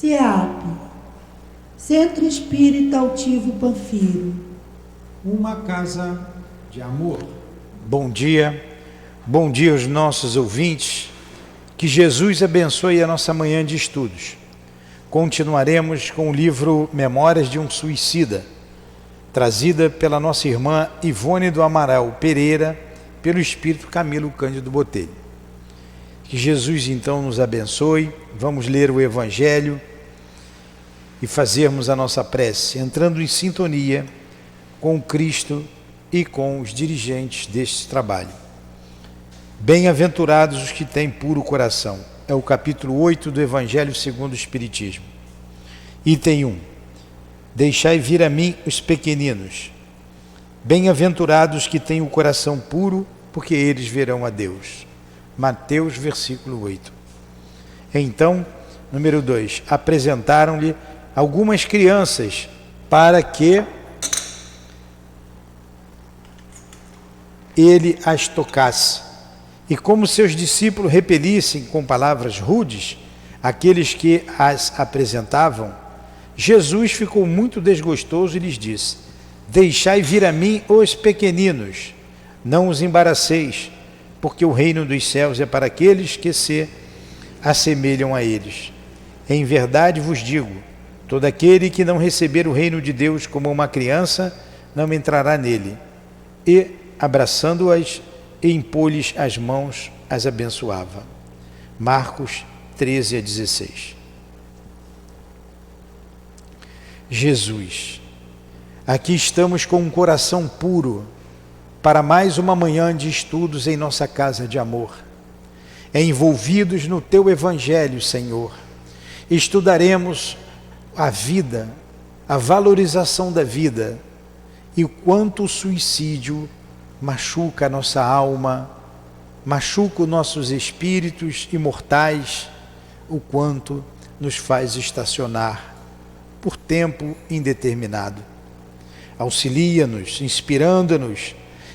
CEAP, Centro Espírita Altivo Panfiro. Uma casa de amor. Bom dia aos nossos ouvintes, que Jesus abençoe a nossa manhã de estudos. Continuaremos com o livro Memórias de um Suicida, trazida pela nossa irmã Ivone do Amaral Pereira, pelo Espírito Camilo Cândido Botelho. Que Jesus então nos abençoe. Vamos ler o Evangelho e fazermos a nossa prece, entrando em sintonia com Cristo e com os dirigentes deste trabalho. Bem-aventurados os que têm puro coração. É o capítulo 8 do Evangelho segundo o Espiritismo. Item 1. Deixai vir a mim os pequeninos. Bem-aventurados que têm o coração puro, porque eles verão a Deus. Mateus, versículo 8. Então, número 2. Apresentaram-lhe algumas crianças para que ele as tocasse. E como seus discípulos repelissem com palavras rudes aqueles que as apresentavam, Jesus ficou muito desgostoso e lhes disse: Deixai vir a mim os pequeninos, não os embaraceis, porque o reino dos céus é para aqueles que se assemelham a eles. Em verdade vos digo, todo aquele que não receber o reino de Deus como uma criança, não entrará nele. E, abraçando-as e impô-lhes as mãos, as abençoava. Marcos 13-16. Jesus, aqui estamos com um coração puro para mais uma manhã de estudos em nossa casa de amor. Envolvidos no Teu Evangelho, Senhor, estudaremos a vida, a valorização da vida e o quanto o suicídio machuca a nossa alma, machuca os nossos espíritos imortais, o quanto nos faz estacionar por tempo indeterminado. Auxilia-nos, inspirando-nos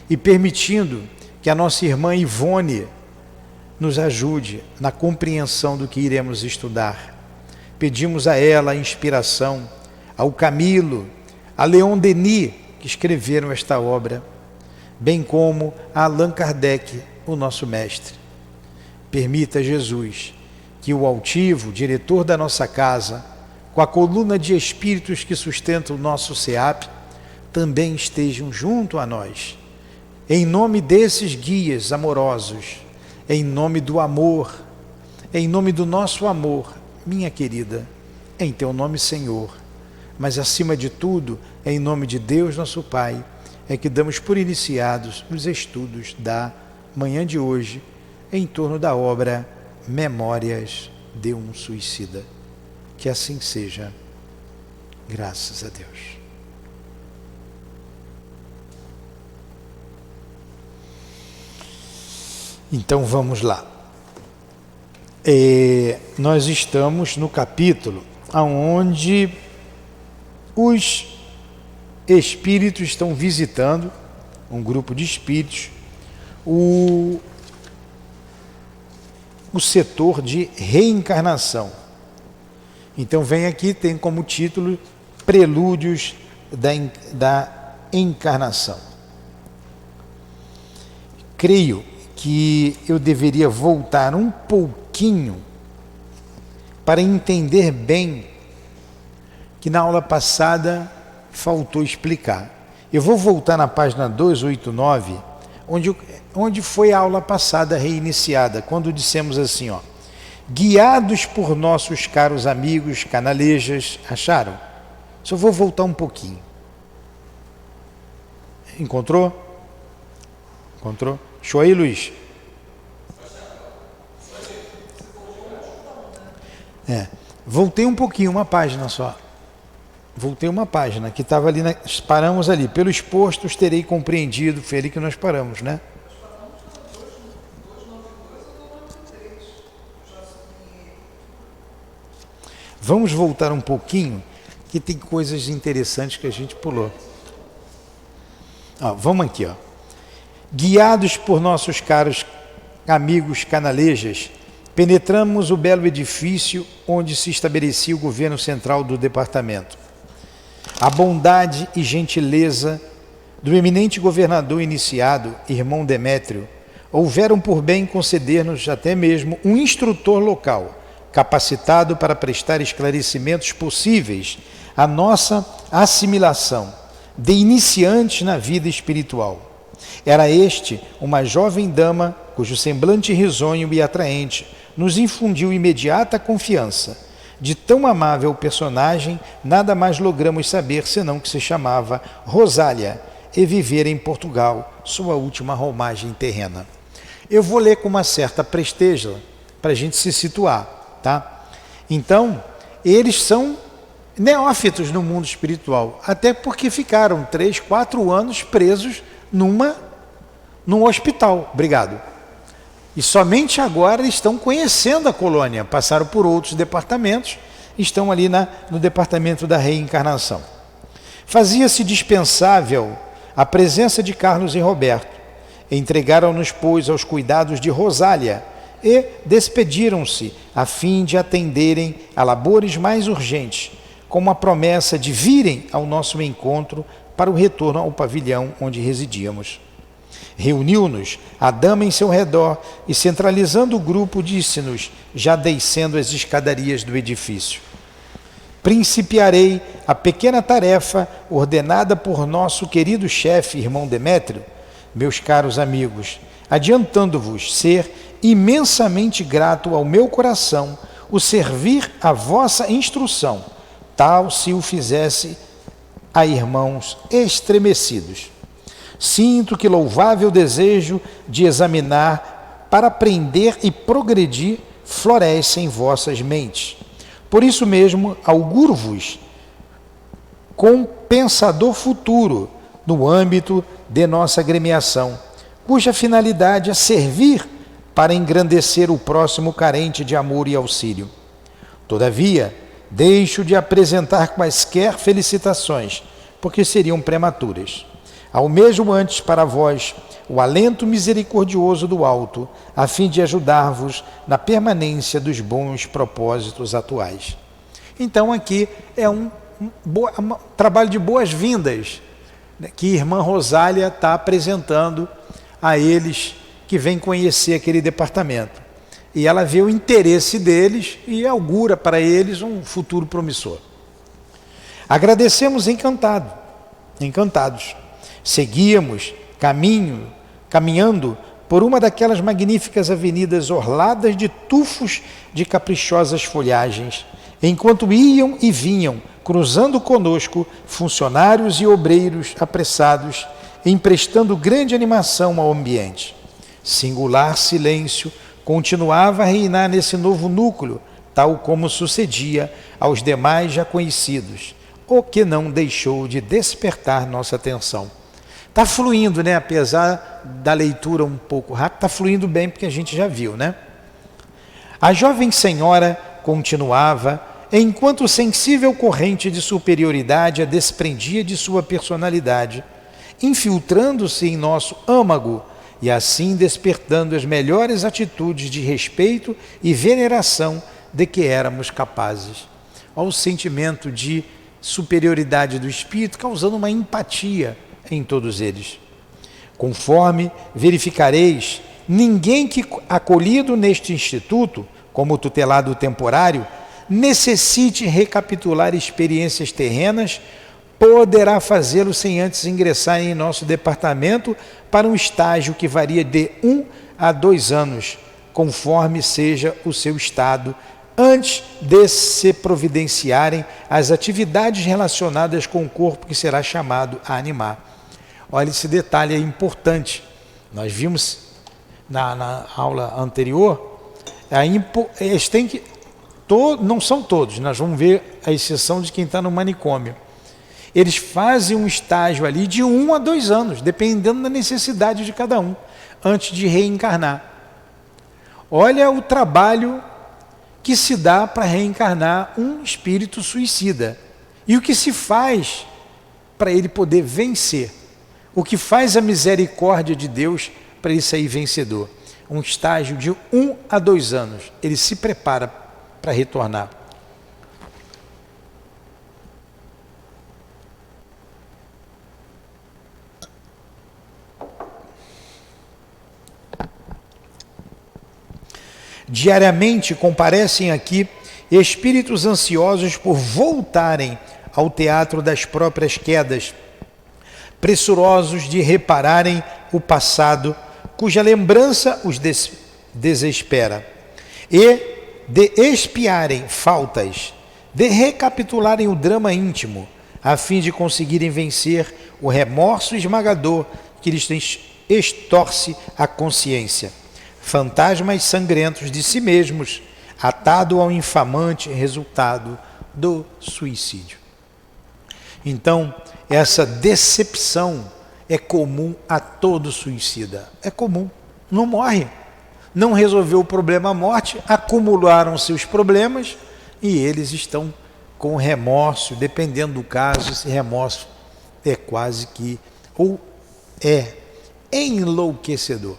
e permitindo que a nossa irmã Ivone nos ajude na compreensão do que iremos estudar. Pedimos a ela a inspiração, ao Camilo, a Leon Denis, que escreveram esta obra, bem como a Allan Kardec, o nosso mestre. Permita, Jesus, que o altivo, diretor da nossa casa, com a coluna de espíritos que sustenta o nosso SEAP, também estejam junto a nós. Em nome desses guias amorosos, em nome do amor, em nome do nosso amor, minha querida, em Teu nome, Senhor, mas acima de tudo, em nome de Deus, nosso Pai, é que damos por iniciados os estudos da manhã de hoje, em torno da obra Memórias de um Suicida. Que assim seja, graças a Deus. Então vamos lá. Nós estamos no capítulo onde os espíritos estão visitando, um grupo de espíritos, o setor de reencarnação. Então vem aqui, tem como título Prelúdios da Encarnação. Creio que eu deveria voltar um pouquinho para entender bem que na aula passada faltou explicar. Eu vou voltar na página 289, onde foi a aula passada reiniciada, quando dissemos assim, ó: guiados por nossos caros amigos canalejas, acharam? Só vou voltar um pouquinho. Encontrou? Encontrou? Show aí, Luiz? Voltei um pouquinho, uma página só. Voltei uma página, que estava ali, paramos ali. Pelo exposto, terei compreendido, foi ali que nós paramos, né? Vamos voltar um pouquinho, que tem coisas interessantes que a gente pulou. Vamos aqui, ó. Guiados por nossos caros amigos canalejas, penetramos o belo edifício onde se estabelecia o governo central do departamento. A bondade e gentileza do eminente governador iniciado, irmão Demétrio, houveram por bem conceder-nos até mesmo um instrutor local, capacitado para prestar esclarecimentos possíveis à nossa assimilação de iniciantes na vida espiritual. Era este uma jovem dama cujo semblante risonho e atraente nos infundiu imediata confiança. De tão amável personagem, nada mais logramos saber senão que se chamava Rosália e vivera em Portugal sua última romagem terrena. Eu vou ler com uma certa presteza para a gente se situar, tá? Então, eles são neófitos no mundo espiritual, até porque ficaram 3, 4 anos presos num hospital. Obrigado. E somente agora estão conhecendo a colônia, passaram por outros departamentos, estão ali no departamento da reencarnação. Fazia-se dispensável a presença de Carlos e Roberto. Entregaram-nos, pois, aos cuidados de Rosália e despediram-se a fim de atenderem a labores mais urgentes, com a promessa de virem ao nosso encontro para o retorno ao pavilhão onde residíamos. Reuniu-nos a dama em seu redor e, centralizando o grupo, disse-nos, já descendo as escadarias do edifício: principiarei a pequena tarefa ordenada por nosso querido chefe, irmão Demétrio, meus caros amigos, adiantando-vos ser imensamente grato ao meu coração o servir a vossa instrução, tal se o fizesse a irmãos estremecidos. Sinto que louvável desejo de examinar para aprender e progredir floresce em vossas mentes. Por isso mesmo, auguro-vos compensador futuro no âmbito de nossa agremiação, cuja finalidade é servir para engrandecer o próximo carente de amor e auxílio. Todavia, deixo de apresentar quaisquer felicitações, porque seriam prematuras. Almejo antes para vós o alento misericordioso do alto, a fim de ajudar-vos na permanência dos bons propósitos atuais. Então aqui é um trabalho de boas-vindas, né, que a irmã Rosália está apresentando a eles que vêm conhecer aquele departamento. E ela vê o interesse deles e augura para eles um futuro promissor. Agradecemos encantados. Seguíamos caminhando por uma daquelas magníficas avenidas orladas de tufos de caprichosas folhagens, enquanto iam e vinham, cruzando conosco, funcionários e obreiros apressados, emprestando grande animação ao ambiente. Singular silêncio continuava a reinar nesse novo núcleo, tal como sucedia aos demais já conhecidos, o que não deixou de despertar nossa atenção. Está fluindo, né? Apesar da leitura um pouco rápida, está fluindo bem porque a gente já viu, né? A jovem senhora continuava, enquanto sensível corrente de superioridade a desprendia de sua personalidade, infiltrando-se em nosso âmago e assim despertando as melhores atitudes de respeito e veneração de que éramos capazes. Ao sentimento de superioridade do espírito, causando uma empatia em todos eles. Conforme verificareis, ninguém que acolhido neste instituto, como tutelado temporário, necessite recapitular experiências terrenas, poderá fazê-lo sem antes ingressar em nosso departamento para um estágio que varia de 1 a 2 anos, conforme seja o seu estado, antes de se providenciarem as atividades relacionadas com o corpo que será chamado a animar. Olha, esse detalhe é importante. Nós vimos na aula anterior, eles têm que, não são todos, nós vamos ver a exceção de quem está no manicômio. Eles fazem um estágio ali de 1 a 2 anos, dependendo da necessidade de cada um, antes de reencarnar. Olha o trabalho que se dá para reencarnar um espírito suicida. E o que se faz para ele poder vencer. O que faz a misericórdia de Deus para ele sair vencedor. um estágio de 1 a 2 anos. Ele se prepara para retornar. Diariamente comparecem aqui espíritos ansiosos por voltarem ao teatro das próprias quedas, pressurosos de repararem o passado, cuja lembrança os desespera, e de expiarem faltas, de recapitularem o drama íntimo, a fim de conseguirem vencer o remorso esmagador que lhes extorce a consciência. Fantasmas sangrentos de si mesmos, atado ao infamante resultado do suicídio. Então, essa decepção é comum a todo suicida. É comum. Não morre. Não resolveu o problema a morte, acumularam seus problemas e eles estão com remorso. Dependendo do caso, esse remorso é quase que, ou é enlouquecedor.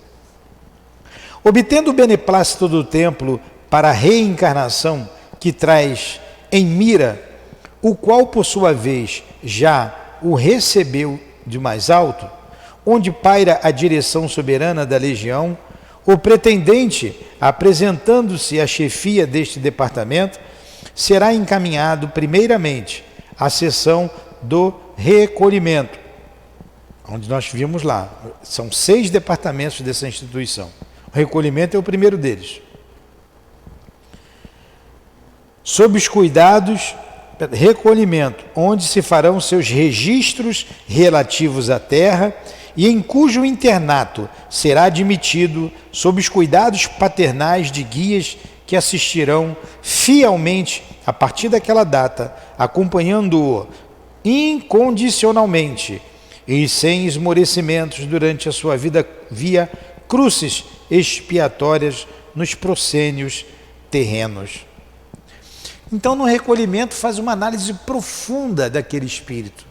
Obtendo o beneplácito do templo para a reencarnação que traz em mira, o qual por sua vez já o recebeu de mais alto, onde paira a direção soberana da legião, o pretendente, apresentando-se à chefia deste departamento, será encaminhado primeiramente à seção do recolhimento, onde nós vimos lá, são 6 departamentos dessa instituição. O recolhimento é o primeiro deles. Sob os cuidados, recolhimento, onde se farão seus registros relativos à terra e em cujo internato será admitido sob os cuidados paternais de guias que assistirão fielmente a partir daquela data, acompanhando-o incondicionalmente e sem esmorecimentos durante a sua vida via cruces expiatórias nos proscênios terrenos. Então, no recolhimento, faz uma análise profunda daquele espírito.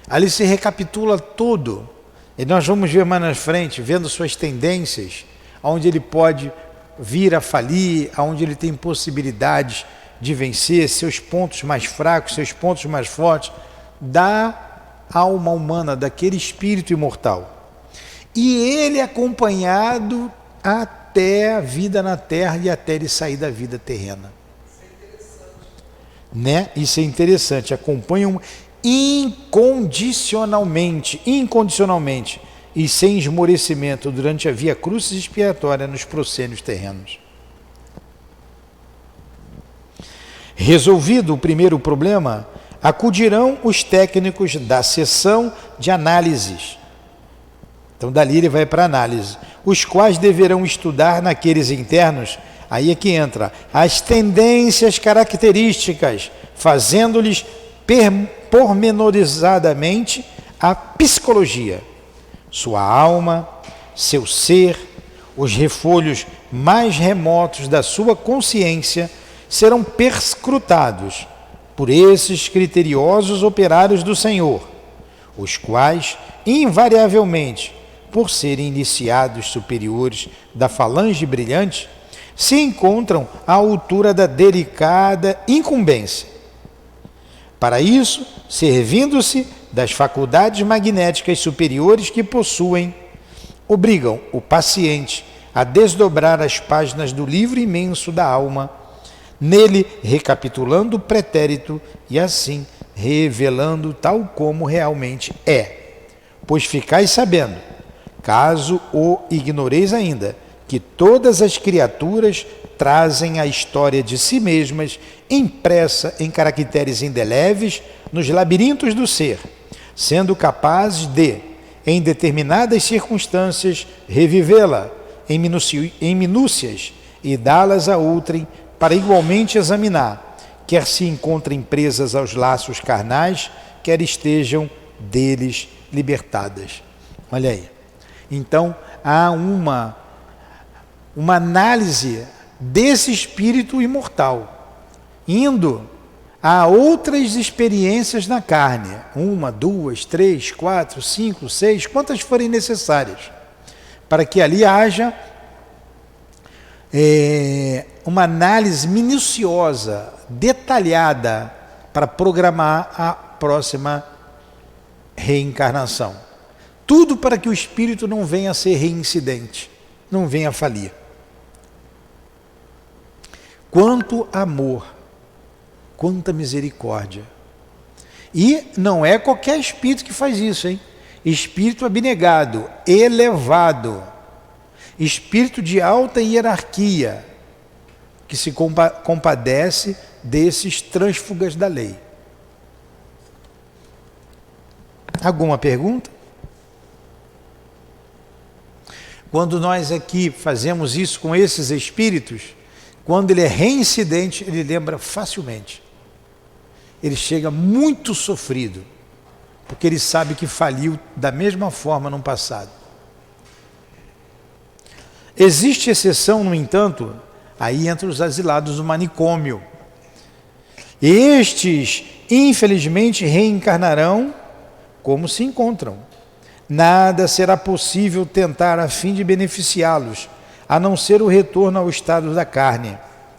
Ali se recapitula tudo. E nós vamos ver mais na frente, vendo suas tendências, onde ele pode vir a falir, onde ele tem possibilidades de vencer, seus pontos mais fracos, seus pontos mais fortes, da alma humana, daquele espírito imortal. E ele acompanhado até a vida na terra e até ele sair da vida terrena. Né? Isso é interessante, acompanham incondicionalmente e sem esmorecimento durante a via crucis expiatória nos proscênios terrenos. Resolvido o primeiro problema, acudirão os técnicos da seção de análises. Então dali ele vai para a análise, os quais deverão estudar naqueles internos. Aí é que entra as tendências características, fazendo-lhes pormenorizadamente a psicologia, sua alma, seu ser, os refolhos mais remotos da sua consciência serão perscrutados por esses criteriosos operários do Senhor, os quais, invariavelmente, por serem iniciados superiores da falange brilhante, se encontram à altura da delicada incumbência. Para isso, servindo-se das faculdades magnéticas superiores que possuem, obrigam o paciente a desdobrar as páginas do livro imenso da alma, nele recapitulando o pretérito e assim revelando tal como realmente é. Pois ficais sabendo, caso o ignoreis ainda, que todas as criaturas trazem a história de si mesmas impressa em caracteres indeléveis nos labirintos do ser, sendo capazes de, em determinadas circunstâncias, revivê-la em minúcias e dá-las a outrem para igualmente examinar, quer se encontrem presas aos laços carnais, quer estejam deles libertadas. Olha aí. Então, há uma análise desse espírito imortal, indo a outras experiências na carne, 1, 2, 3, 4, 5, 6, quantas forem necessárias, para que ali haja uma análise minuciosa, detalhada, para programar a próxima reencarnação. Tudo para que o espírito não venha a ser reincidente, não venha a falir. Quanto amor, quanta misericórdia. E não é qualquer espírito que faz isso, hein? Espírito abnegado, elevado, espírito de alta hierarquia, que se compadece desses trânsfugas da lei. Alguma pergunta? Quando nós aqui fazemos isso com esses espíritos, quando ele é reincidente, ele lembra facilmente. Ele chega muito sofrido, porque ele sabe que faliu da mesma forma no passado. Existe exceção, no entanto, aí entre os asilados do manicômio. Estes, infelizmente, reencarnarão como se encontram. Nada será possível tentar a fim de beneficiá-los, a não ser o retorno ao estado da carne,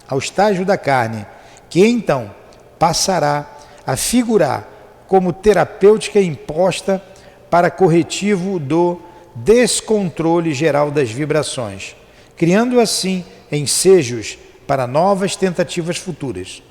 ao estágio da carne, que então passará a figurar como terapêutica imposta para corretivo do descontrole geral das vibrações, criando assim ensejos para novas tentativas futuras.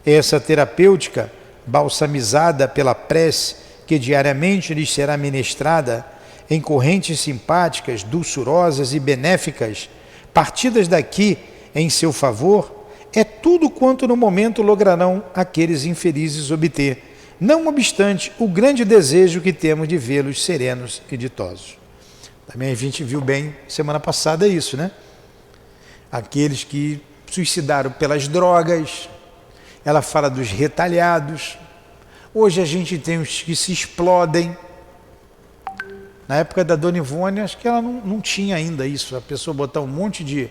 Essa terapêutica, balsamizada pela prece que diariamente lhes será ministrada em correntes simpáticas, dulçurosas e benéficas, partidas daqui em seu favor, é tudo quanto no momento lograrão aqueles infelizes obter, não obstante o grande desejo que temos de vê-los serenos e ditosos. Também a gente viu bem semana passada isso, né? Aqueles que suicidaram pelas drogas, ela fala dos retalhados. Hoje a gente tem os que se explodem. Na época da Dona Ivone, acho que ela não tinha ainda isso, a pessoa botar um monte de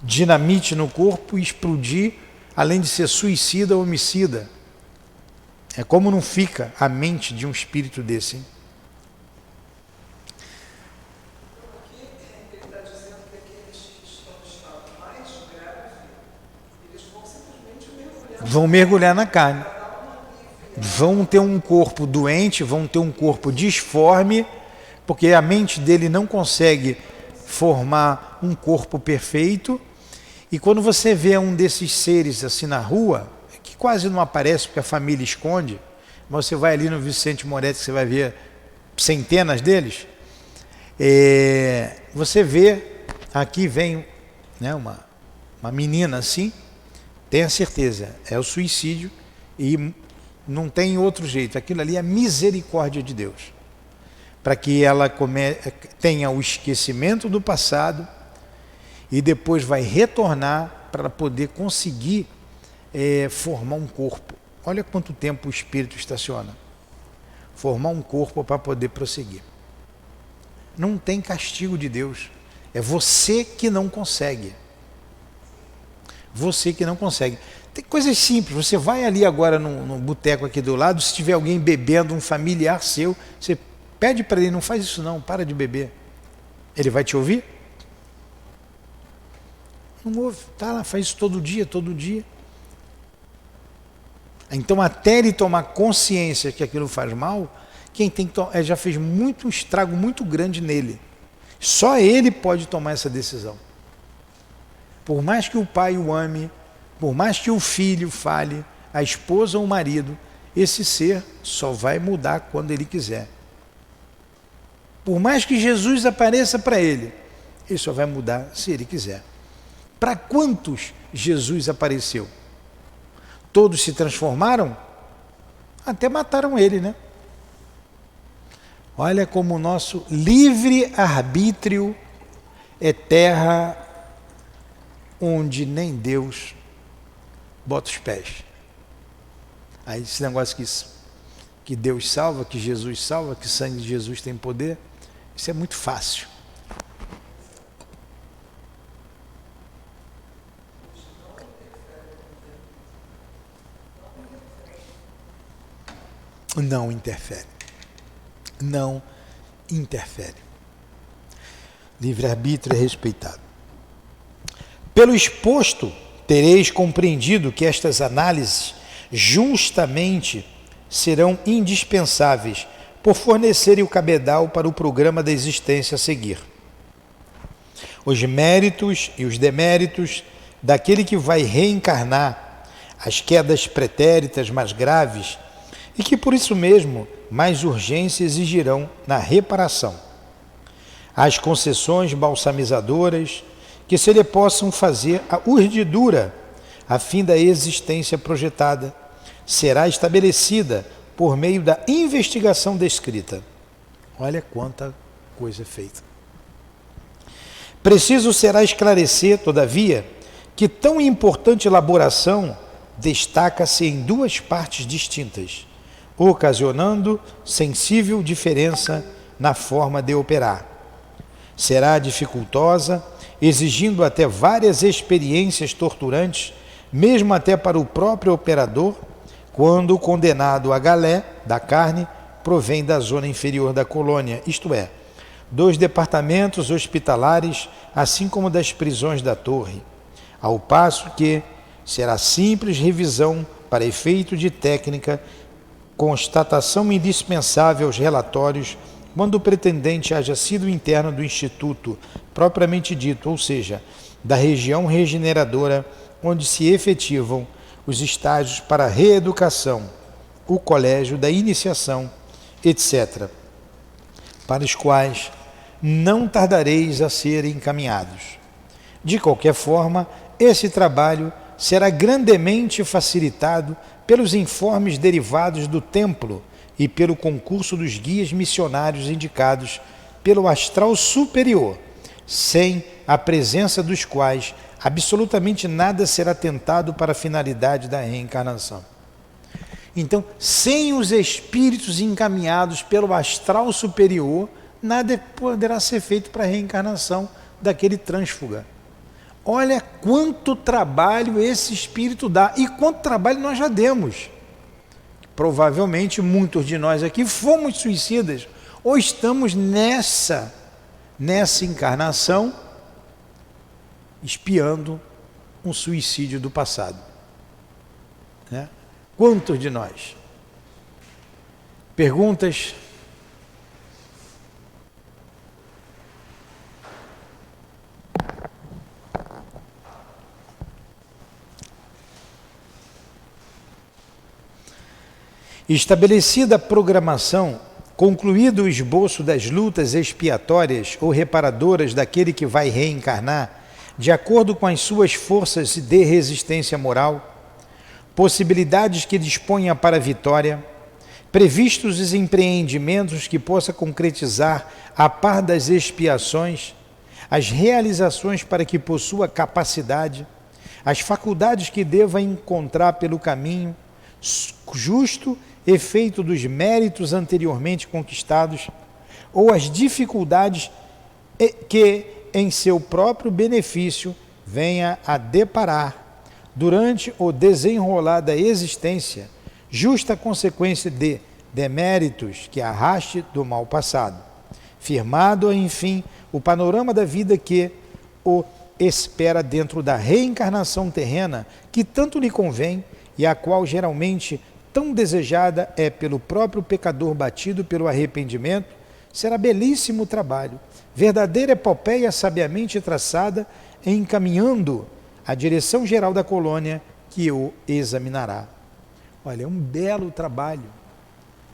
dinamite no corpo e explodir, além de ser suicida ou homicida. É como não fica a mente de um espírito desse, hein? Ele está dizendo que aqueles que estão no estado mais grave, eles vão simplesmente mergulhar. Vão mergulhar na carne. Vão ter um corpo doente, vão ter um corpo disforme, porque a mente dele não consegue formar um corpo perfeito. E quando você vê um desses seres assim na rua, que quase não aparece porque a família esconde, mas você vai ali no Vicente Moretti, você vai ver centenas deles, você vê, aqui vem, né, uma menina assim, tenha certeza, é o suicídio e não tem outro jeito, aquilo ali é a misericórdia de Deus, para que ela tenha o esquecimento do passado e depois vai retornar para poder conseguir formar um corpo. Olha quanto tempo o espírito estaciona. Formar um corpo para poder prosseguir. Não tem castigo de Deus. É você que não consegue. Você que não consegue. Tem coisas simples. Você vai ali agora no boteco aqui do lado, se tiver alguém bebendo, um familiar seu, você pede para ele, não faz isso não, para de beber. Ele vai te ouvir? Não ouve. Tá lá, faz isso todo dia, todo dia. Então, até ele tomar consciência que aquilo faz mal, quem tem que já fez um estrago muito grande nele. Só ele pode tomar essa decisão. Por mais que o pai o ame, por mais que o filho fale, a esposa ou o marido, esse ser só vai mudar quando ele quiser. Por mais que Jesus apareça para ele só vai mudar se ele quiser. Para quantos Jesus apareceu? Todos se transformaram? Até mataram ele, né? Olha como o nosso livre-arbítrio é terra onde nem Deus bota os pés. Aí esse negócio que Deus salva, que Jesus salva, que o sangue de Jesus tem poder, isso é muito fácil. Não interfere. Não interfere. Livre-arbítrio é respeitado. Pelo exposto, tereis compreendido que estas análises justamente serão indispensáveis por fornecerem o cabedal para o programa da existência a seguir. Os méritos e os deméritos daquele que vai reencarnar, as quedas pretéritas mais graves e que por isso mesmo mais urgência exigirão na reparação. As concessões balsamizadoras que se lhe possam fazer a urdidura a fim da existência projetada será estabelecida por meio da investigação descrita. Olha quanta coisa feita. Preciso será esclarecer, todavia, que tão importante elaboração destaca-se em duas partes distintas, ocasionando sensível diferença na forma de operar. Será dificultosa, exigindo até várias experiências torturantes, mesmo até para o próprio operador, quando o condenado a galé da carne provém da zona inferior da colônia, isto é, dos departamentos hospitalares, assim como das prisões da torre, ao passo que será simples revisão para efeito de técnica, constatação indispensável aos relatórios quando o pretendente haja sido interno do instituto propriamente dito, ou seja, da região regeneradora onde se efetivam os estágios para a reeducação, o colégio da iniciação, etc., para os quais não tardareis a serem encaminhados. De qualquer forma, esse trabalho será grandemente facilitado pelos informes derivados do templo e pelo concurso dos guias missionários indicados pelo astral superior, sem a presença dos quais absolutamente nada será tentado para a finalidade da reencarnação. Então, sem os espíritos encaminhados pelo astral superior, nada poderá ser feito para a reencarnação daquele trânsfuga. Olha quanto trabalho esse espírito dá e quanto trabalho nós já demos. Provavelmente muitos de nós aqui fomos suicidas ou estamos nessa encarnação espiando um suicídio do passado. Né? Quantos de nós? Perguntas? Estabelecida a programação, concluído o esboço das lutas expiatórias ou reparadoras daquele que vai reencarnar, de acordo com as suas forças de resistência moral, possibilidades que disponha para a vitória, previstos os empreendimentos que possa concretizar a par das expiações, as realizações para que possua capacidade, as faculdades que deva encontrar pelo caminho, justo efeito dos méritos anteriormente conquistados, ou as dificuldades que, em seu próprio benefício, venha a deparar durante o desenrolar da existência, justa consequência de deméritos que arraste do mal passado, firmado, enfim, o panorama da vida que o espera dentro da reencarnação terrena, que tanto lhe convém e a qual geralmente tão desejada é pelo próprio pecador batido pelo arrependimento, será belíssimo trabalho, verdadeira epopeia sabiamente traçada, encaminhando a direção geral da colônia que o examinará. Olha, é um belo trabalho,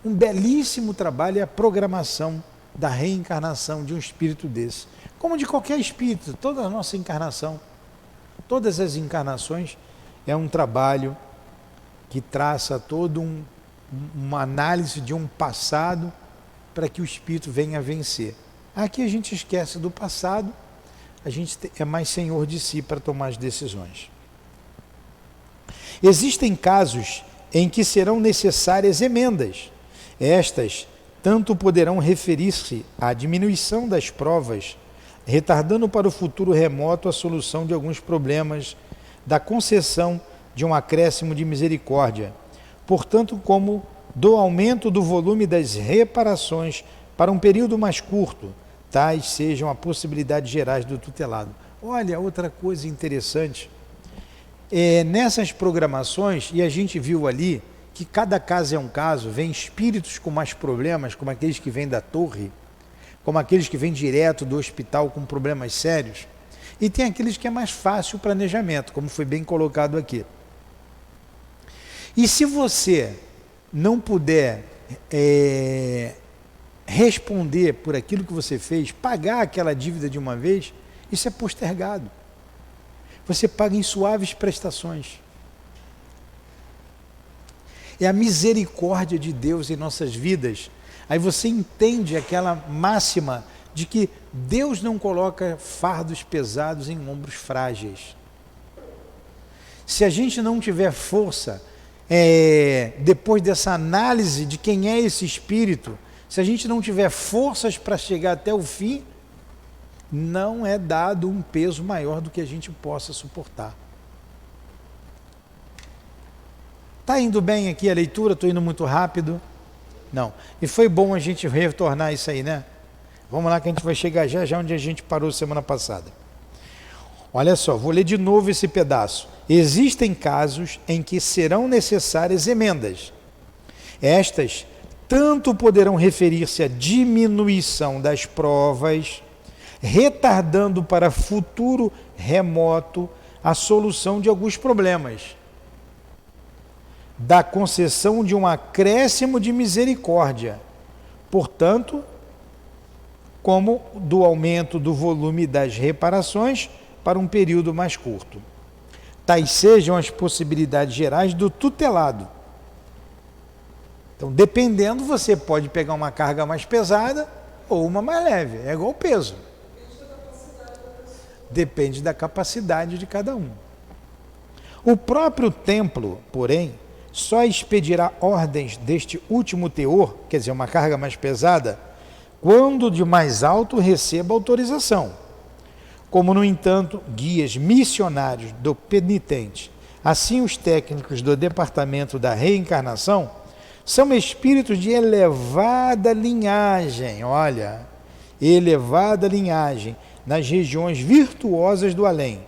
um belíssimo trabalho é a programação da reencarnação de um espírito desse. Como de qualquer espírito, toda a nossa encarnação, todas as encarnações é um trabalho que traça toda uma análise de um passado para que o espírito venha a vencer. Aqui a gente esquece do passado, a gente é mais senhor de si para tomar as decisões. Existem casos em que serão necessárias emendas. Estas tanto poderão referir-se à diminuição das provas, retardando para o futuro remoto a solução de alguns problemas da concessão de um acréscimo de misericórdia, portanto, como do aumento do volume das reparações para um período mais curto, tais sejam a possibilidades gerais do tutelado. Olha, outra coisa interessante, nessas programações, e a gente viu ali que cada caso é um caso, vem espíritos com mais problemas, como aqueles que vêm da torre, como aqueles que vêm direto do hospital com problemas sérios, e tem aqueles que é mais fácil o planejamento, como foi bem colocado aqui. E se você não puder responder por aquilo que você fez, pagar aquela dívida de uma vez, isso é postergado. Você paga em suaves prestações. É a misericórdia de Deus em nossas vidas. Aí você entende aquela máxima de que Deus não coloca fardos pesados em ombros frágeis. Se a gente não tiver força, depois dessa análise de quem é esse espírito, se a gente não tiver forças para chegar até o fim, não é dado um peso maior do que a gente possa suportar. Está indo bem aqui a leitura? Estou indo muito rápido? Não. E foi bom a gente retornar isso aí, né? Vamos lá que a gente vai chegar já onde a gente parou semana passada. Olha só, vou ler de novo esse pedaço. Existem casos em que serão necessárias emendas. Estas tanto poderão referir-se à diminuição das provas, retardando para futuro remoto a solução de alguns problemas, da concessão de um acréscimo de misericórdia, portanto, como do aumento do volume das reparações para um período mais curto. Tais sejam as possibilidades gerais do tutelado. Então, dependendo, você pode pegar uma carga mais pesada ou uma mais leve, é igual o peso. Depende da capacidade de cada um. O próprio templo, porém, só expedirá ordens deste último teor, quer dizer, uma carga mais pesada, quando de mais alto receba autorização. Como, no entanto, guias missionários do penitente, assim os técnicos do Departamento da Reencarnação, são espíritos de elevada linhagem, olha, elevada linhagem, nas regiões virtuosas do além,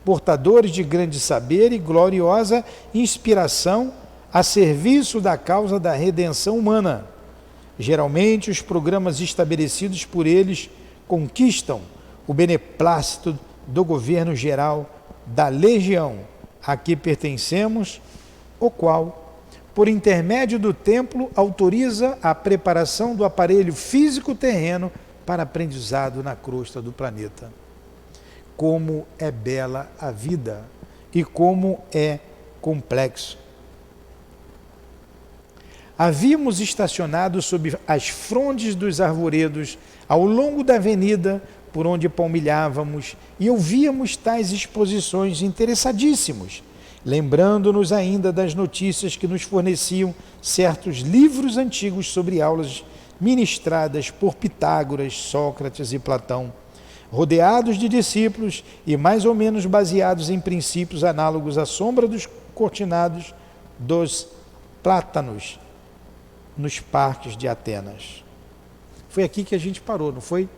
portadores de grande saber e gloriosa inspiração a serviço da causa da redenção humana. Geralmente, os programas estabelecidos por eles conquistam o beneplácito do governo geral da legião a que pertencemos, o qual, por intermédio do templo, autoriza a preparação do aparelho físico terreno para aprendizado na crosta do planeta. Como é bela a vida e como é complexo. Havíamos estacionado sob as frondes dos arvoredos ao longo da avenida por onde palmilhávamos e ouvíamos tais exposições interessadíssimos, lembrando-nos ainda das notícias que nos forneciam certos livros antigos sobre aulas ministradas por Pitágoras, Sócrates e Platão, rodeados de discípulos e mais ou menos baseados em princípios análogos à sombra dos cortinados dos plátanos nos parques de Atenas. Foi aqui que a gente parou, não foi?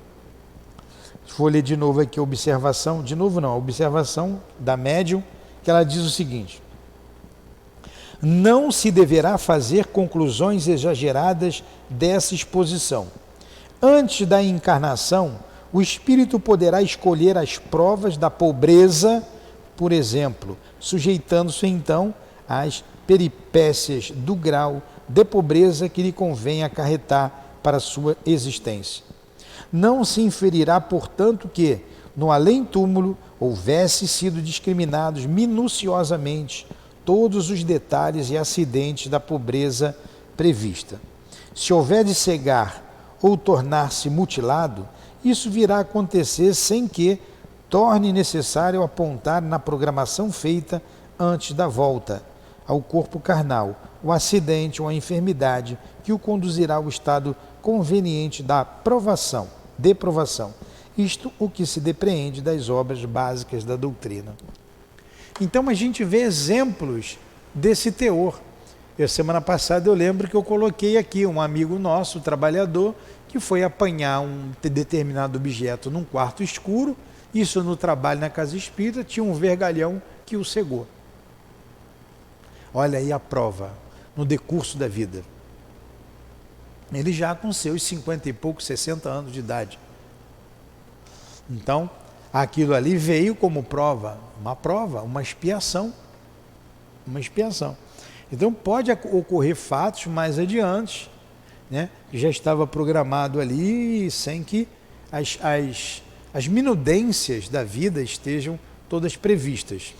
Vou ler de novo aqui a observação, de novo não, a observação da médium, que ela diz o seguinte: não se deverá fazer conclusões exageradas dessa exposição. Antes da encarnação, o espírito poderá escolher as provas da pobreza, por exemplo, sujeitando-se então às peripécias do grau de pobreza que lhe convém acarretar para a sua existência. Não se inferirá, portanto, que, no além-túmulo, houvesse sido discriminados minuciosamente todos os detalhes e acidentes da pobreza prevista. Se houver de cegar ou tornar-se mutilado, isso virá a acontecer sem que torne necessário apontar na programação feita antes da volta ao corpo carnal o acidente ou a enfermidade que o conduzirá ao estado conveniente da deprovação. Isto o que se depreende das obras básicas da doutrina. Então a gente vê exemplos desse teor. Semana passada eu lembro que eu coloquei aqui um amigo nosso, trabalhador, que foi apanhar um determinado objeto num quarto escuro Isso no trabalho na casa espírita, tinha um vergalhão que o cegou. Olha aí a prova, no decurso da vida. Ele já com seus 50 e poucos, 60 anos de idade. Então, aquilo ali veio como prova, uma expiação. Uma expiação. Então, pode ocorrer fatos mais adiante, né, que já estava programado ali, sem que as minudências da vida estejam todas previstas.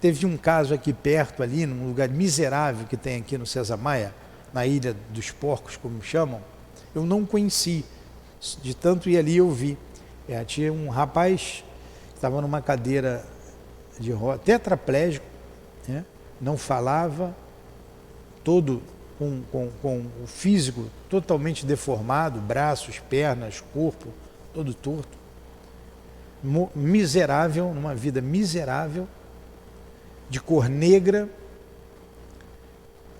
Teve um caso aqui perto, ali, num lugar miserável que tem aqui no César Maia, na Ilha dos Porcos, como chamam. Eu não conheci, de tanto ir ali eu vi. Tinha um rapaz que estava numa cadeira de roda, tetraplégico, né? Não falava, todo com o físico totalmente deformado, braços, pernas, corpo, todo torto. Miserável, numa vida miserável, de cor negra,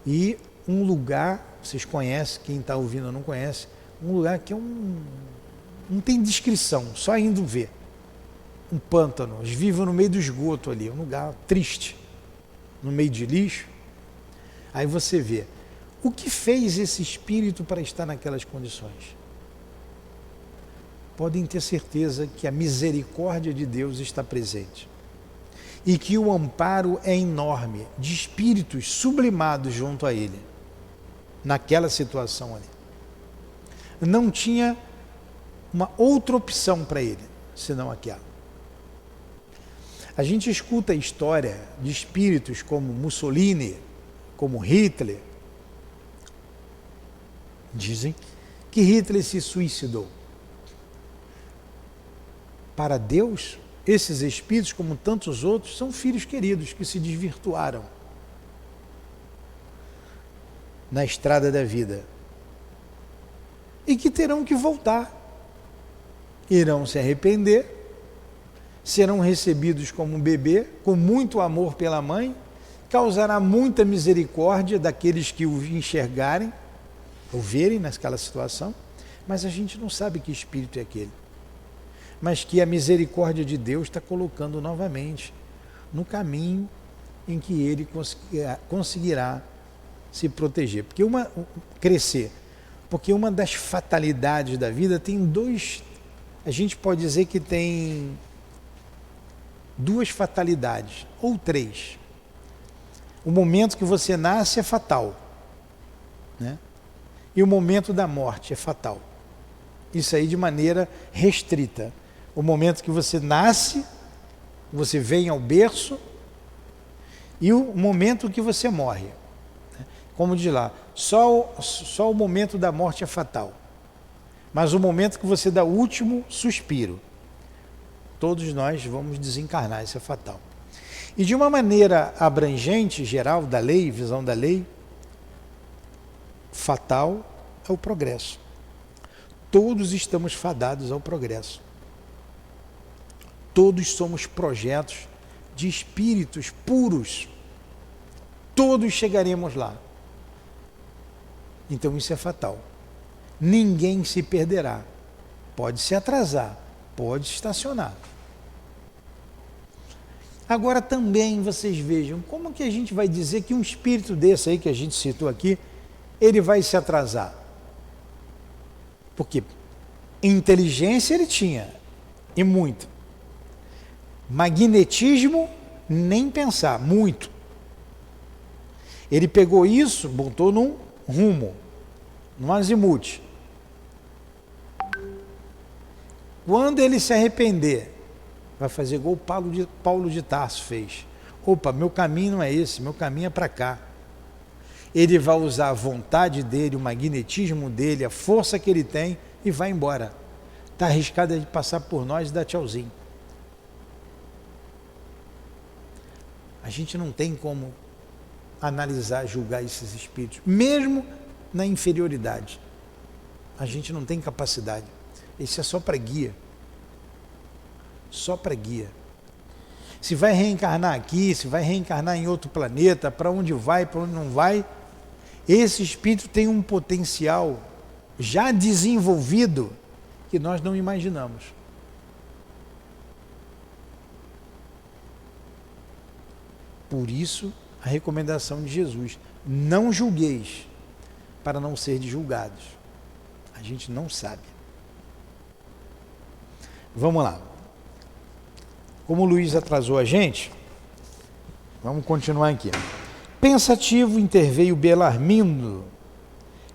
e um lugar, vocês conhecem, quem está ouvindo não conhece, um lugar que não tem descrição, só indo ver. Um pântano, eles vivem no meio do esgoto ali, um lugar triste, no meio de lixo. Aí você vê, o que fez esse espírito para estar naquelas condições? Podem ter certeza que a misericórdia de Deus está presente. E que o amparo é enorme, de espíritos sublimados junto a ele, naquela situação ali. Não tinha uma outra opção para ele, senão aquela. A gente escuta a história de espíritos como Mussolini, como Hitler. Dizem que Hitler se suicidou. Para Deus, esses espíritos, como tantos outros, são filhos queridos que se desvirtuaram na estrada da vida e que terão que voltar. Irão se arrepender, serão recebidos como um bebê, com muito amor pela mãe, causará muita misericórdia daqueles que o enxergarem, ou verem naquela situação, mas a gente não sabe que espírito é aquele. Mas que a misericórdia de Deus está colocando novamente no caminho em que ele conseguirá se proteger. Crescer. Porque uma das fatalidades da vida tem a gente pode dizer que tem duas fatalidades, ou três. O momento que você nasce é fatal, né? E o momento da morte é fatal. Isso aí de maneira restrita. O momento que você nasce, você vem ao berço, e o momento que você morre. Como diz lá, só o momento da morte é fatal. Mas o momento que você dá o último suspiro, todos nós vamos desencarnar, isso é fatal. E de uma maneira abrangente, geral, da lei, visão da lei, fatal é o progresso. Todos estamos fadados ao progresso. Todos somos projetos de espíritos puros. Todos chegaremos lá. Então isso é fatal. Ninguém se perderá. Pode se atrasar, pode estacionar. Agora também vocês vejam, como que a gente vai dizer que um espírito desse aí que a gente citou aqui, ele vai se atrasar? Porque inteligência ele tinha, e muito. Magnetismo, nem pensar, muito. Ele pegou isso, botou num rumo, num azimuth. Quando ele se arrepender, vai fazer igual Paulo de Tarso fez. Opa, meu caminho não é esse, meu caminho é para cá. Ele vai usar a vontade dele, o magnetismo dele, a força que ele tem e vai embora. Está arriscado de passar por nós e dar tchauzinho. A gente não tem como analisar, julgar esses espíritos, mesmo na inferioridade. A gente não tem capacidade. Isso é só para guia. Só para guia. Se vai reencarnar aqui, se vai reencarnar em outro planeta, para onde vai, para onde não vai, esse espírito tem um potencial já desenvolvido que nós não imaginamos. Por isso, a recomendação de Jesus: não julgueis, para não ser julgados. A gente não sabe. Vamos lá. Como o Luiz atrasou a gente, vamos continuar aqui. Pensativo interveio Belarmindo,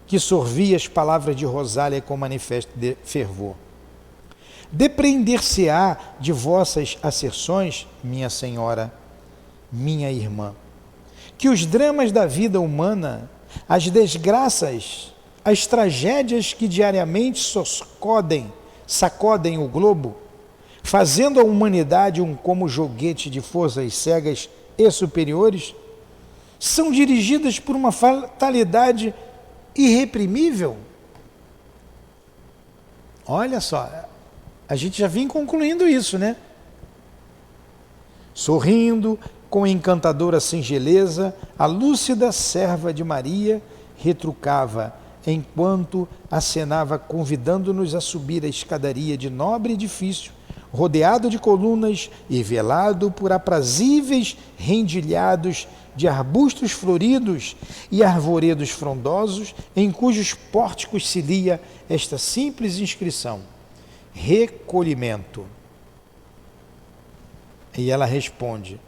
que sorvia as palavras de Rosália com manifesto de fervor. Depreender-se-á de vossas asserções, minha senhora, minha irmã, que os dramas da vida humana, as desgraças, as tragédias que diariamente sacodem o globo, fazendo a humanidade como joguete de forças cegas e superiores, são dirigidas por uma fatalidade irreprimível? Olha só, a gente já vem concluindo isso, né? Sorrindo, com encantadora singeleza, a lúcida serva de Maria retrucava, enquanto acenava, convidando-nos a subir a escadaria de nobre edifício, rodeado de colunas e velado por aprazíveis rendilhados de arbustos floridos e arvoredos frondosos, em cujos pórticos se lia esta simples inscrição: recolhimento. E ela responde: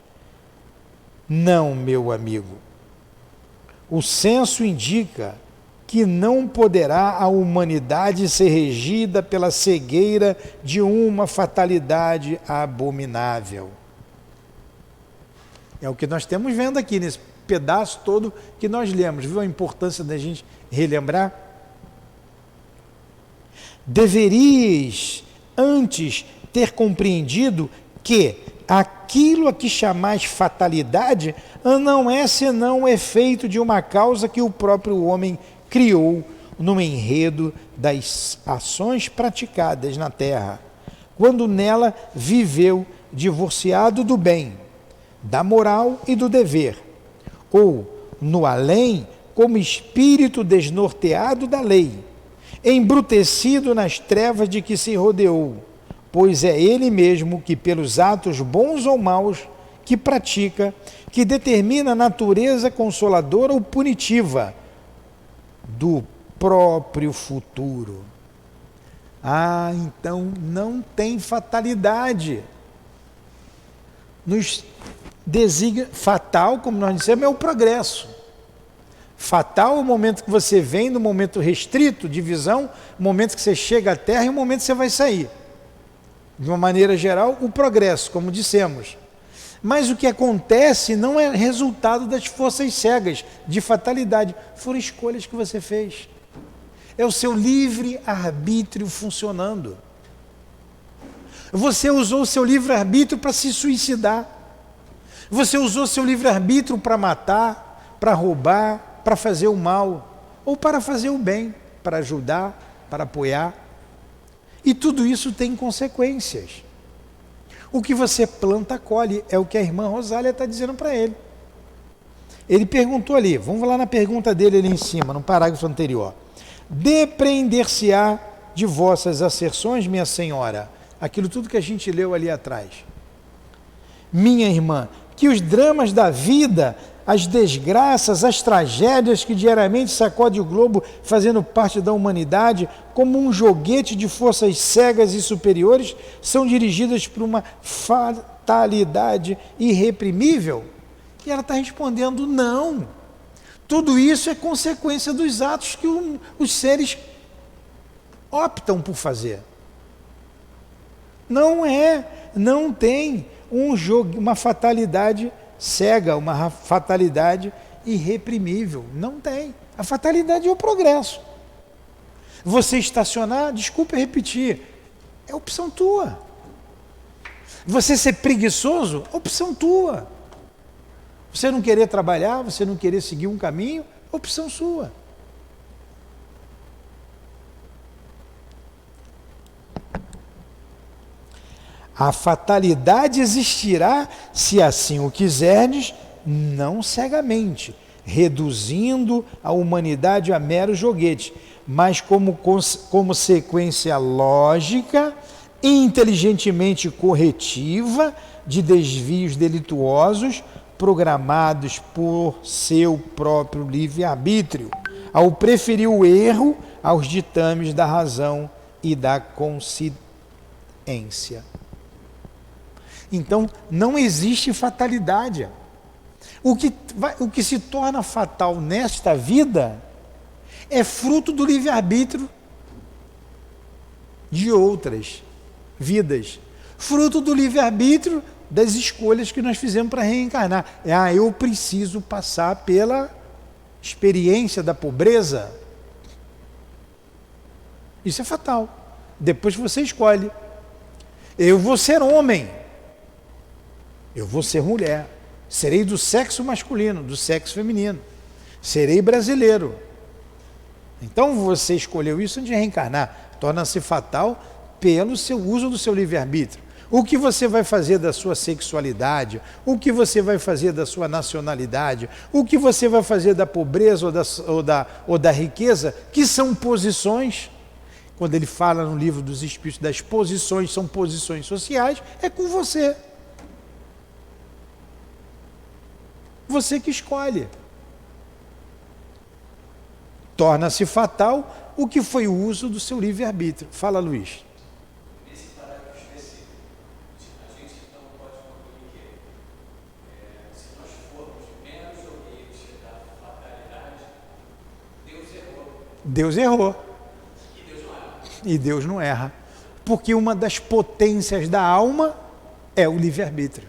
não, meu amigo. O censo indica que não poderá a humanidade ser regida pela cegueira de uma fatalidade abominável. É o que nós estamos vendo aqui nesse pedaço todo que nós lemos. Viu a importância da gente relembrar? Deverias antes ter compreendido que aquilo a que chamais fatalidade não é senão o efeito de uma causa que o próprio homem criou no enredo das ações praticadas na terra, quando nela viveu divorciado do bem, da moral e do dever, ou no além como espírito desnorteado da lei, embrutecido nas trevas de que se rodeou, pois é ele mesmo que pelos atos bons ou maus que pratica, que determina a natureza consoladora ou punitiva do próprio futuro. Ah, então não tem fatalidade. Nos designa, fatal, como nós dissemos, é o progresso. Fatal é o momento que você vem, no momento restrito de visão, o momento que você chega à Terra e o momento que você vai sair. De uma maneira geral, o progresso, como dissemos. Mas o que acontece não é resultado das forças cegas, de fatalidade. Foram escolhas que você fez. É o seu livre-arbítrio funcionando. Você usou o seu livre-arbítrio para se suicidar. Você usou o seu livre-arbítrio para matar, para roubar, para fazer o mal, ou para fazer o bem, para ajudar, para apoiar. E tudo isso tem consequências. O que você planta, colhe, é o que a irmã Rosália está dizendo para ele. Ele perguntou ali, vamos lá na pergunta dele ali em cima, no parágrafo anterior. Depreender-se-á de vossas asserções, minha senhora, aquilo tudo que a gente leu ali atrás. Minha irmã, que os dramas da vida, as desgraças, as tragédias que diariamente sacode o globo, fazendo parte da humanidade, como um joguete de forças cegas e superiores, são dirigidas por uma fatalidade irreprimível? E ela está respondendo, não. Tudo isso é consequência dos atos que os seres optam por fazer. Não tem uma fatalidade cega, uma fatalidade irreprimível. Não tem. A fatalidade é o progresso. Você estacionar, desculpe repetir, é opção tua. Você ser preguiçoso, opção tua. Você não querer trabalhar, você não querer seguir um caminho, opção sua. A fatalidade existirá, se assim o quiserdes, não cegamente, reduzindo a humanidade a mero joguete, mas como sequência lógica e inteligentemente corretiva de desvios delituosos, programados por seu próprio livre-arbítrio, ao preferir o erro aos ditames da razão e da consciência. Então, não existe fatalidade. O que se torna fatal nesta vida é fruto do livre-arbítrio de outras vidas, fruto do livre-arbítrio das escolhas que nós fizemos para reencarnar. Eu preciso passar pela experiência da pobreza. Isso é fatal. Depois você escolhe. Eu vou ser homem, eu vou ser mulher, serei do sexo masculino, do sexo feminino, serei brasileiro. Então você escolheu isso de reencarnar. Torna-se fatal pelo seu uso do seu livre-arbítrio. O que você vai fazer da sua sexualidade, o que você vai fazer da sua nacionalidade, o que você vai fazer da pobreza ou da riqueza, que são posições. Quando ele fala no livro dos Espíritos das posições, são posições sociais, é com você. Você que escolhe. Torna-se fatal o que foi o uso do seu livre-arbítrio. Fala, Luiz. Nesse parágrafo específico, a gente então pode concluir que se nós formos menos obedientes da fatalidade, Deus errou. Deus errou. E Deus não erra. E Deus não erra. Porque uma das potências da alma é o livre-arbítrio.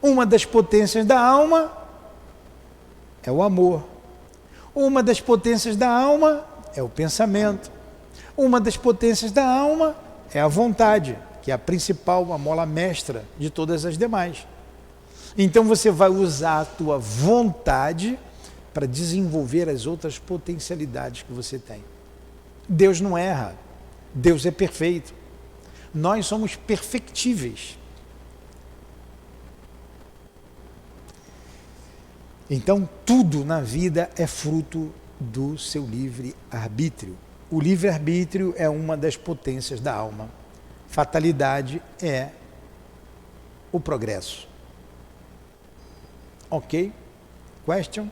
Uma das potências da alma é o amor. Uma das potências da alma é o pensamento. Uma das potências da alma é a vontade, que é a principal, a mola mestra de todas as demais. Então você vai usar a tua vontade para desenvolver as outras potencialidades que você tem. Deus não erra. Deus é perfeito. Nós somos perfectíveis. Então, tudo na vida é fruto do seu livre-arbítrio. O livre-arbítrio é uma das potências da alma. Fatalidade é o progresso. Ok? Question?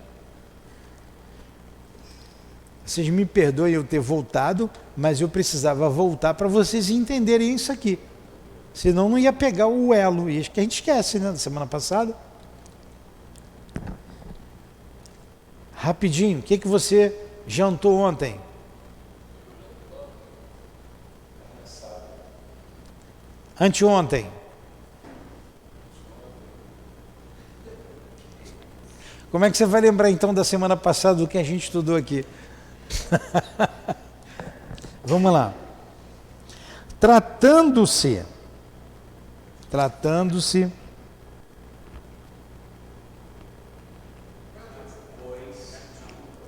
Vocês me perdoem eu ter voltado, mas eu precisava voltar para vocês entenderem isso aqui. Senão não ia pegar o elo. E acho que a gente esquece, né? Da semana passada. Rapidinho, o que você jantou ontem? Anteontem? Como é que você vai lembrar então da semana passada do que a gente estudou aqui? Vamos lá. Tratando-se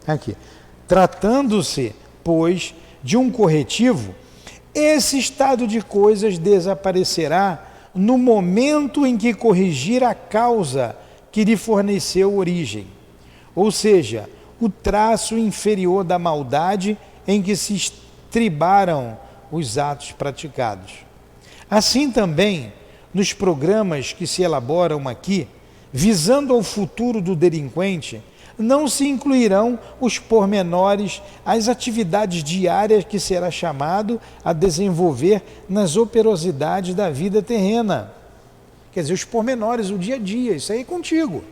aqui. Tratando-se, pois, de um corretivo, esse estado de coisas desaparecerá no momento em que corrigir a causa que lhe forneceu origem, ou seja, o traço inferior da maldade em que se estribaram os atos praticados. Assim também, nos programas que se elaboram aqui, visando ao futuro do delinquente, não se incluirão os pormenores, as atividades diárias que será chamado a desenvolver nas operosidades da vida terrena. Quer dizer, os pormenores, o dia a dia, isso aí é contigo.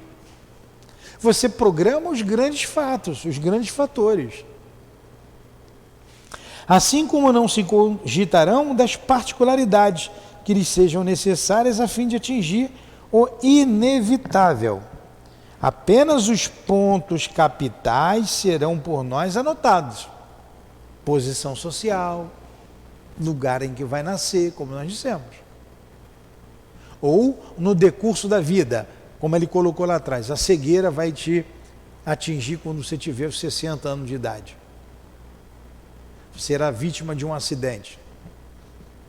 Você programa os grandes fatos, os grandes fatores. Assim como não se cogitarão das particularidades que lhes sejam necessárias a fim de atingir o inevitável. Apenas os pontos capitais serão por nós anotados. Posição social, lugar em que vai nascer, como nós dissemos. Ou no decurso da vida, como ele colocou lá atrás, a cegueira vai te atingir quando você tiver os 60 anos de idade. Será vítima de um acidente.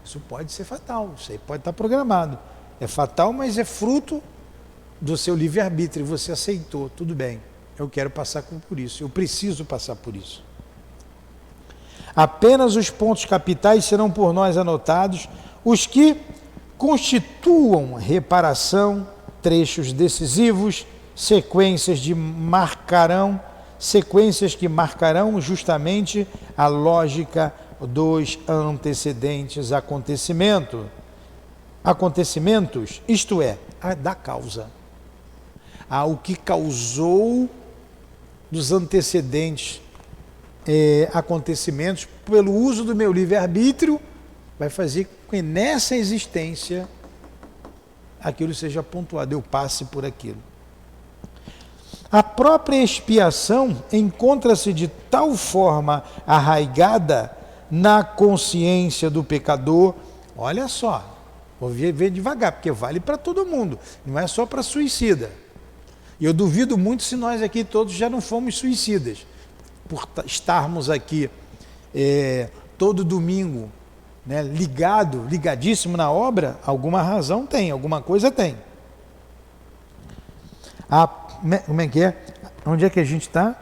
Isso pode ser fatal, isso aí pode estar programado. É fatal, mas é fruto do seu livre-arbítrio, você aceitou, tudo bem, eu quero passar por isso, eu preciso passar por isso. Apenas os pontos capitais serão por nós anotados, os que constituam reparação trechos decisivos, sequências que marcarão justamente a lógica dos antecedentes acontecimentos, isto é, a da causa. O que causou dos antecedentes acontecimentos, pelo uso do meu livre-arbítrio, vai fazer com que nessa existência aquilo seja pontuado, eu passe por aquilo. A própria expiação encontra-se de tal forma arraigada na consciência do pecador, olha só, vou ver devagar, porque vale para todo mundo, não é só para suicida. E eu duvido muito se nós aqui todos já não fomos suicidas, por estarmos aqui todo domingo, né, ligadíssimo na obra, alguma razão tem, alguma coisa tem. Como é que é? Onde é que a gente está?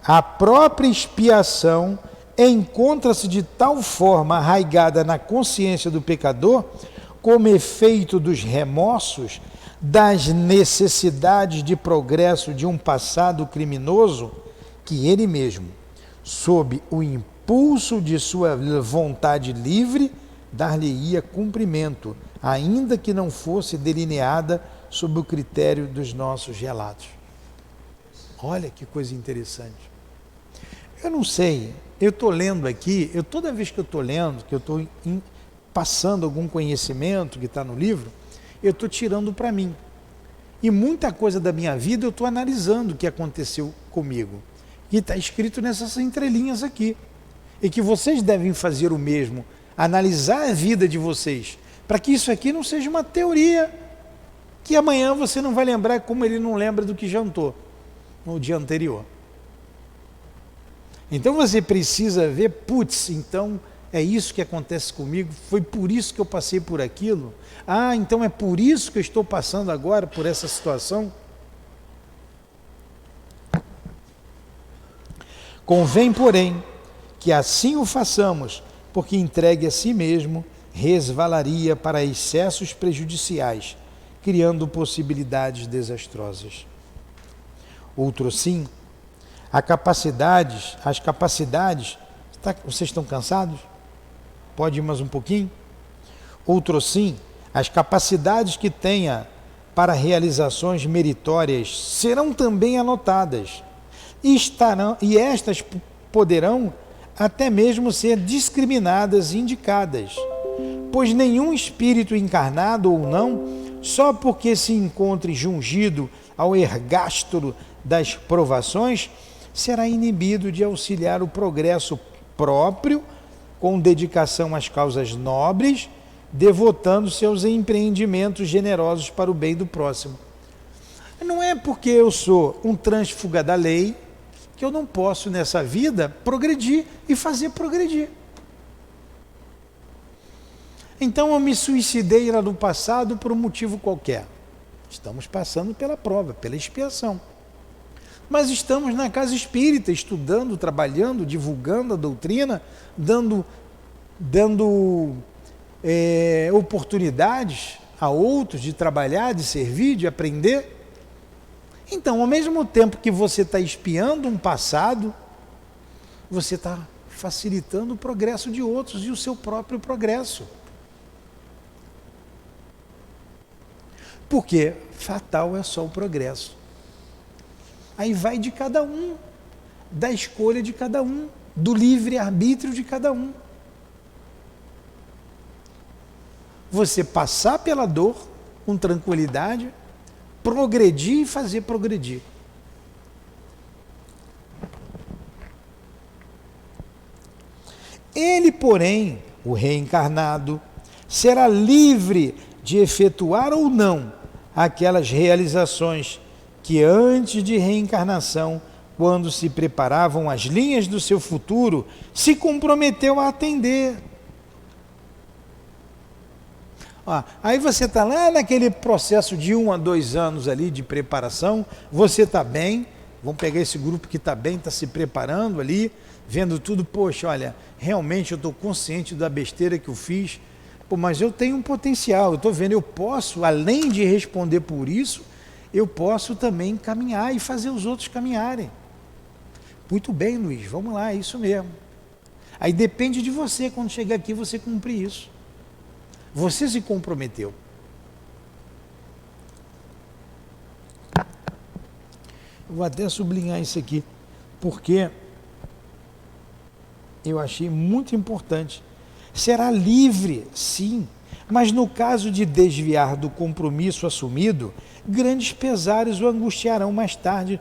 A própria expiação encontra-se de tal forma arraigada na consciência do pecador, como efeito dos remorsos, das necessidades de progresso de um passado criminoso, que ele mesmo, sob o impulso de sua vontade livre, dar-lhe-ia cumprimento, ainda que não fosse delineada sob o critério dos nossos relatos. Olha que coisa interessante. Eu não sei, eu estou lendo aqui, toda vez que eu estou lendo, que eu estou passando algum conhecimento que está no livro, eu estou tirando para mim. E muita coisa da minha vida eu estou analisando o que aconteceu comigo. E está escrito nessas entrelinhas aqui. E que vocês devem fazer o mesmo, analisar a vida de vocês, para que isso aqui não seja uma teoria, que amanhã você não vai lembrar como ele não lembra do que jantou no dia anterior. Então você precisa ver, então é isso que acontece comigo, foi por isso que eu passei por aquilo, então é por isso que eu estou passando agora por essa situação. Convém, porém, que assim o façamos, porque entregue a si mesmo resvalaria para excessos prejudiciais, criando possibilidades desastrosas. Outro sim, as capacidades, vocês estão cansados? Pode ir mais um pouquinho? Outro sim, as capacidades que tenha para realizações meritórias serão também anotadas, e estas poderão até mesmo ser discriminadas e indicadas, pois nenhum espírito encarnado ou não, só porque se encontre jungido ao ergástolo das provações, será inibido de auxiliar o progresso próprio com dedicação às causas nobres, devotando-se aos empreendimentos generosos para o bem do próximo. Não é porque eu sou um trânsfuga da lei que eu não posso nessa vida progredir e fazer progredir. Então eu me suicidei lá no passado por um motivo qualquer. Estamos passando pela prova, pela expiação. Mas estamos na casa espírita, estudando, trabalhando, divulgando a doutrina, dando oportunidades a outros de trabalhar, de servir, de aprender. Então, ao mesmo tempo que você está expiando um passado, você está facilitando o progresso de outros e o seu próprio progresso. Porque fatal é só o progresso. Aí vai de cada um, da escolha de cada um, do livre-arbítrio de cada um. Você passar pela dor com tranquilidade, progredir e fazer progredir. Ele, porém, o reencarnado, será livre de efetuar ou não aquelas realizações que antes de reencarnação, quando se preparavam as linhas do seu futuro, se comprometeu a atender. Aí você está lá naquele processo de 1 a 2 anos ali de preparação, você está bem, vamos pegar esse grupo que está bem, está se preparando ali, vendo tudo, poxa, olha, realmente eu estou consciente da besteira que eu fiz, Pô, mas eu tenho um potencial, eu estou vendo, eu posso, além de responder por isso, eu posso também caminhar e fazer os outros caminharem. Muito bem, Luiz, vamos lá, é isso mesmo. Aí depende de você, quando chegar aqui, você cumprir isso. Você se comprometeu. Eu vou até sublinhar isso aqui, porque eu achei muito importante. Será livre, sim, mas no caso de desviar do compromisso assumido, grandes pesares o angustiarão mais tarde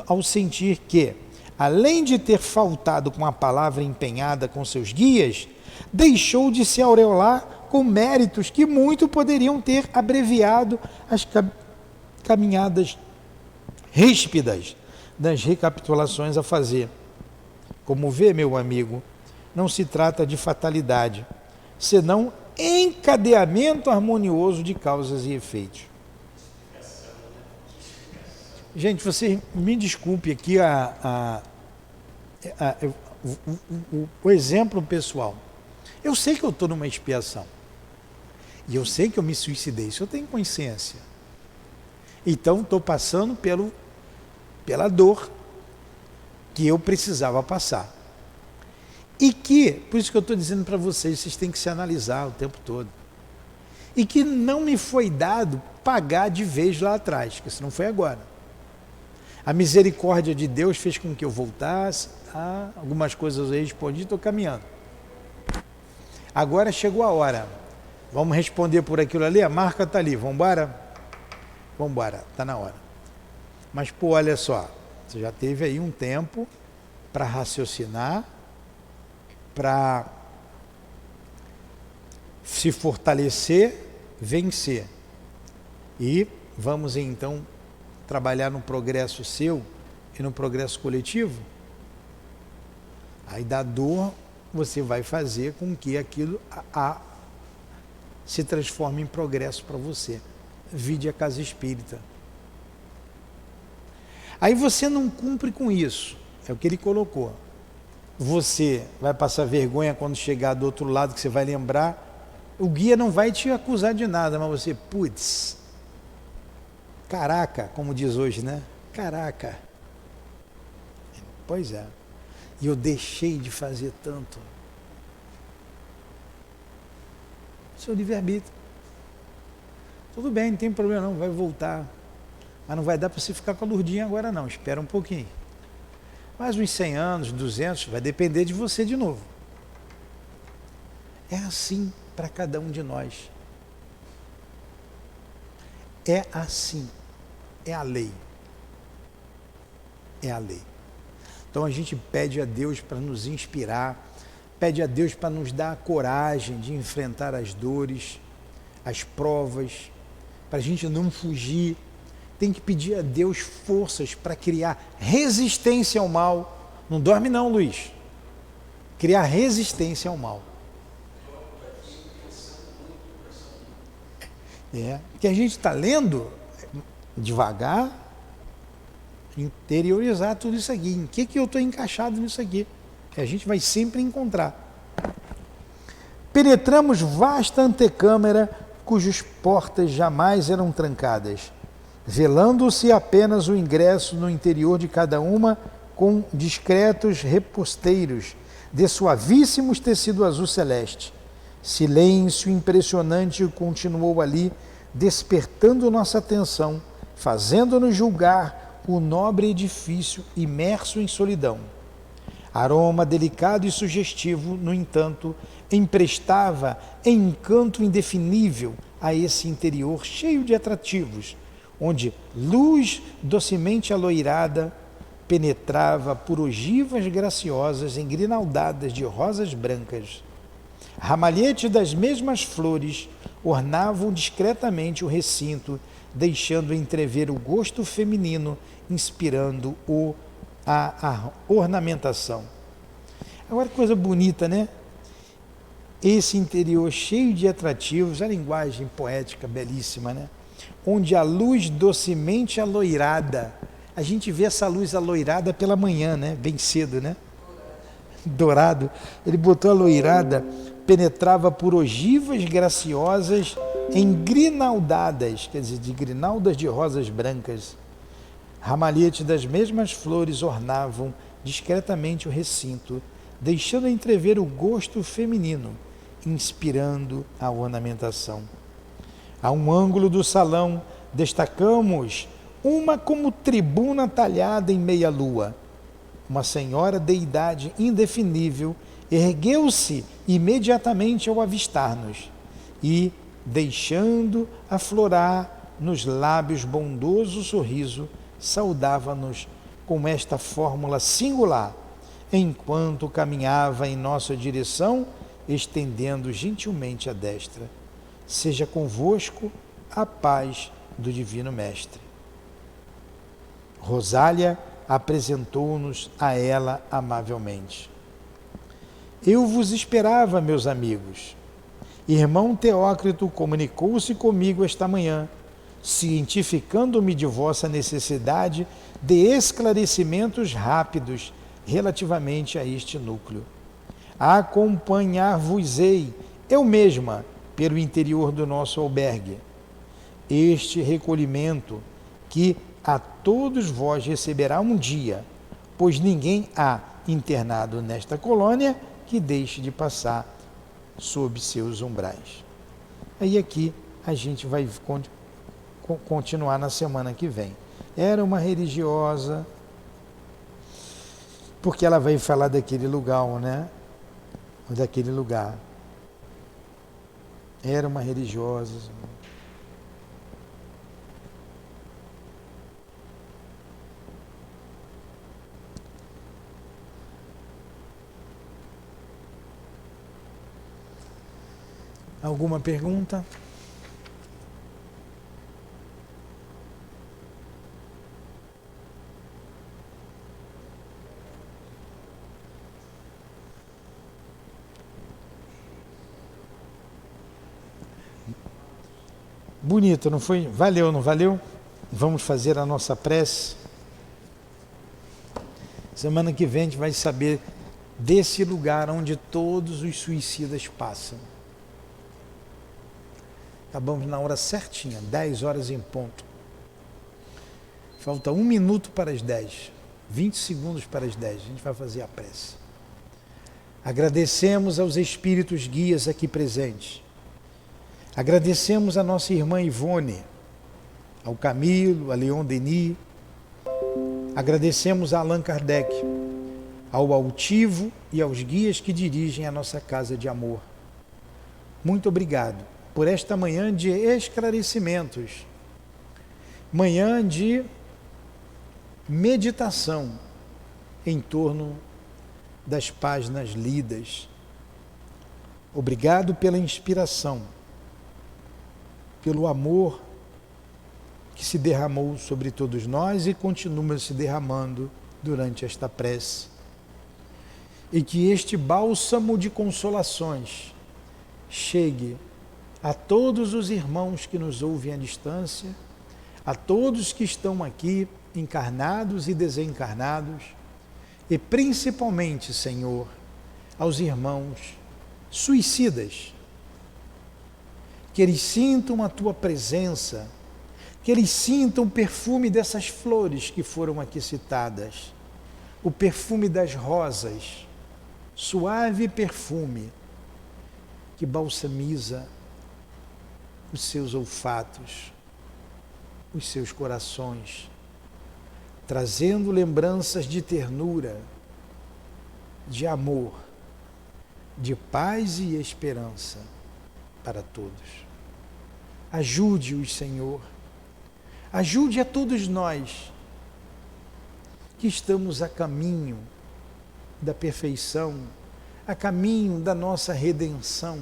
ao sentir que, além de ter faltado com a palavra empenhada com seus guias, deixou de se aureolar com méritos que muito poderiam ter abreviado as caminhadas ríspidas das recapitulações a fazer. Como vê, meu amigo, não se trata de fatalidade, senão encadeamento harmonioso de causas e efeitos. Gente, você me desculpe aqui o exemplo pessoal. Eu sei que eu estou numa expiação. E eu sei que eu me suicidei, isso eu tenho consciência. Então estou passando pela dor que eu precisava passar. E que, por isso que eu estou dizendo para vocês, vocês têm que se analisar o tempo todo. E que não me foi dado pagar de vez lá atrás, porque isso não foi agora. A misericórdia de Deus fez com que eu voltasse, algumas coisas eu respondi, estou caminhando. Agora chegou a hora. Vamos responder por aquilo ali, a marca está ali, vamos embora? Vamos embora, está na hora. Mas, pô, olha só, você já teve aí um tempo para raciocinar, para se fortalecer, vencer. E vamos então trabalhar no progresso seu e no progresso coletivo. Aí da dor você vai fazer com que aquilo se transforme em progresso para você. Vide a casa espírita. Aí você não cumpre com isso, é o que ele colocou. Você vai passar vergonha quando chegar do outro lado, que você vai lembrar. O guia não vai te acusar de nada, mas você, putz, caraca, como diz hoje, né? Caraca. Pois é. E eu deixei de fazer tanto. Seu livre-arbítrio. Tudo bem, não tem problema não, vai voltar. Mas não vai dar para você ficar com a lurdinha agora não, espera um pouquinho. Mais uns 100 anos, 200, vai depender de você de novo. É assim para cada um de nós. É assim. É a lei. É a lei. Então a gente pede a Deus para nos inspirar, pede a Deus para nos dar a coragem de enfrentar as dores, as provas, para a gente não fugir. Tem que pedir a Deus forças para criar resistência ao mal. Não dorme não, Luiz. Criar resistência ao mal. Porque a gente está lendo devagar, interiorizar tudo isso aqui. Em que eu estou encaixado nisso aqui? Que a gente vai sempre encontrar. Penetramos vasta antecâmara cujas portas jamais eram trancadas, velando-se apenas o ingresso no interior de cada uma com discretos reposteiros de suavíssimos tecido azul celeste. Silêncio impressionante continuou ali, despertando nossa atenção, fazendo-nos julgar o nobre edifício imerso em solidão. Aroma delicado e sugestivo, no entanto, emprestava encanto indefinível a esse interior cheio de atrativos, onde luz docemente aloirada penetrava por ogivas graciosas engrinaldadas de rosas brancas. Ramalhetes das mesmas flores ornavam discretamente o recinto, deixando entrever o gosto feminino, inspirando a ornamentação. Agora, coisa bonita, né? Esse interior cheio de atrativos, a linguagem poética belíssima, né? Onde a luz docemente aloirada, a gente vê essa luz aloirada pela manhã, né? Bem cedo, né? Dourado. Ele botou aloirada penetrava por ogivas graciosas engrinaldadas, quer dizer, de grinaldas de rosas brancas. Ramalhetes das mesmas flores ornavam discretamente o recinto, deixando entrever o gosto feminino, inspirando a ornamentação. A um ângulo do salão destacamos uma como tribuna talhada em meia-lua. Uma senhora de idade indefinível ergueu-se imediatamente ao avistar-nos e, deixando aflorar nos lábios bondoso sorriso, saudava-nos com esta fórmula singular, enquanto caminhava em nossa direção, estendendo gentilmente a destra. Seja convosco a paz do Divino Mestre. Rosália apresentou-nos a ela amavelmente. Eu vos esperava, meus amigos. Irmão Teócrito comunicou-se comigo esta manhã, cientificando-me de vossa necessidade de esclarecimentos rápidos relativamente a este núcleo. Acompanhar-vos-ei, eu mesma, pelo interior do nosso albergue. Este recolhimento que a todos vós receberá um dia, pois ninguém há internado nesta colônia que deixe de passar sob seus umbrais. Aí aqui a gente vai continuar na semana que vem. Era uma religiosa, porque ela vai falar daquele lugar, né? Daquele lugar. Era uma religiosa. Alguma pergunta? Bonito, não foi? Valeu, não valeu? Vamos fazer a nossa prece. Semana que vem a gente vai saber desse lugar onde todos os suicidas passam. Acabamos na hora certinha, 10 horas em ponto. Falta 1 minuto para as 10, 20 segundos para as 10. A gente vai fazer a prece. Agradecemos aos espíritos guias aqui presentes. Agradecemos a nossa irmã Ivone, ao Camilo, a Leon Denis. Agradecemos a Allan Kardec, ao altivo e aos guias que dirigem a nossa casa de amor. Muito obrigado por esta manhã de esclarecimentos, manhã de meditação em torno das páginas lidas. Obrigado pela inspiração, pelo amor que se derramou sobre todos nós e continua se derramando durante esta prece. E que este bálsamo de consolações chegue a todos os irmãos que nos ouvem à distância, a todos que estão aqui, encarnados e desencarnados, e principalmente, Senhor, aos irmãos suicidas, que eles sintam a Tua presença, que eles sintam o perfume dessas flores que foram aqui citadas, o perfume das rosas, suave perfume que balsamiza os seus olfatos, os seus corações, trazendo lembranças de ternura, de amor, de paz e esperança para todos. Ajude-os, Senhor. Ajude a todos nós que estamos a caminho da perfeição, a caminho da nossa redenção.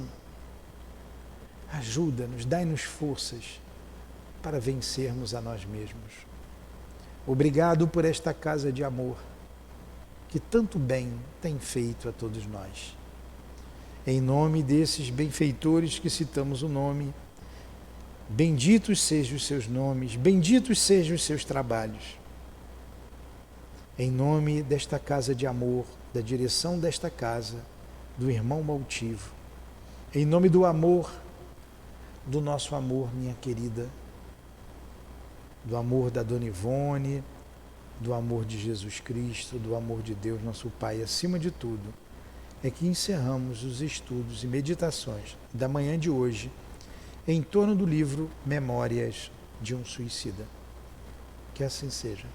Ajuda-nos, dai-nos forças para vencermos a nós mesmos. Obrigado por esta casa de amor que tanto bem tem feito a todos nós. Em nome desses benfeitores que citamos o nome, benditos sejam os seus nomes, benditos sejam os seus trabalhos. Em nome desta casa de amor, da direção desta casa, do irmão altivo, Em nome do amor, do nosso amor, minha querida, do amor da Dona Ivone, do amor de Jesus Cristo, do amor de Deus, nosso Pai, acima de tudo, é que encerramos os estudos e meditações da manhã de hoje em torno do livro Memórias de um Suicida. Que assim seja.